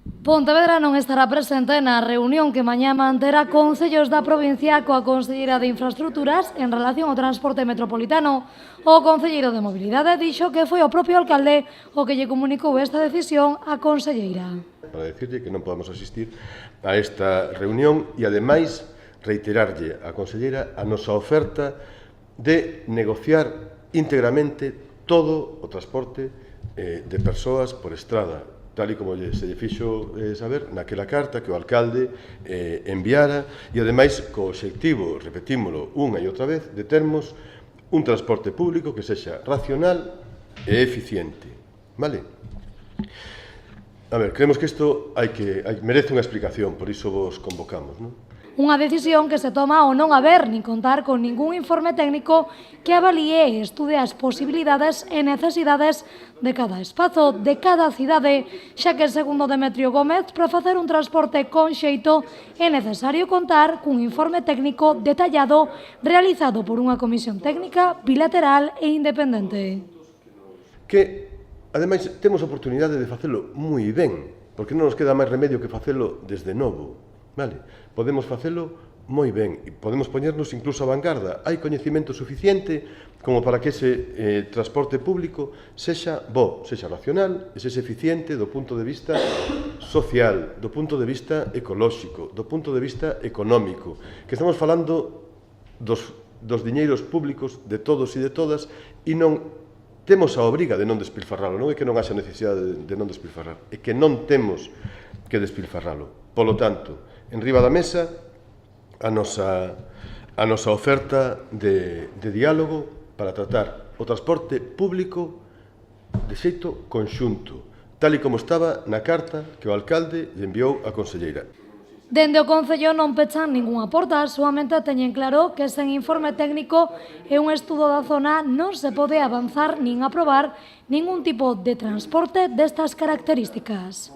Pontevedra non estará presente na reunión que mañá manterá concellos da provincia coa Conselleira de Infraestructuras en relación ao transporte metropolitano. O concelleiro de Mobilidade dixo que foi o propio alcalde o que lle comunicou esta decisión á conselleira. Para decirlle que non podemos asistir a esta reunión e, ademais, reiterarlle á conselleira a nosa oferta de negociar íntegramente todo o transporte de persoas por estrada, tal e como se lle fixo saber naquela carta que o alcalde enviara e, ademais, co obxectivo, repetímolo unha e outra vez, de termos un transporte público que sexa racional e eficiente. Vale? A ver, creemos que isto merece unha explicación, por iso vos convocamos, non? Unha decisión que se toma ao non haber nin contar con ningún informe técnico que avalíe e estude as posibilidades e necesidades de cada espazo, de cada cidade, xa que, segundo Demetrio Gómez, para facer un transporte con xeito é necesario contar cun informe técnico detallado realizado por unha comisión técnica bilateral e independente. Que, ademais, temos a oportunidade de facelo moi ben, porque non nos queda máis remedio que facelo desde novo. Vale? Podemos facelo moi ben e podemos poñernos incluso a vanguarda. Hai coñecemento suficiente como para que ese transporte público sexa bo, sexa racional e sexa eficiente do punto de vista social, do punto de vista ecolóxico, do punto de vista económico, que estamos falando dos diñeiros públicos de todos e de todas e non temos a obriga de non despilfarralo, non é que non haxa necesidade de non despilfarrar, é que non temos que despilfarralo. Polo tanto, en riba da mesa, a nosa oferta de diálogo para tratar o transporte público de xeito conxunto, tal e como estaba na carta que o alcalde lle enviou á conselleira. Dende o Concello non pechan ningunha porta, solamente teñen claro que sen informe técnico e un estudo da zona non se pode avanzar nin aprobar ningún tipo de transporte destas características.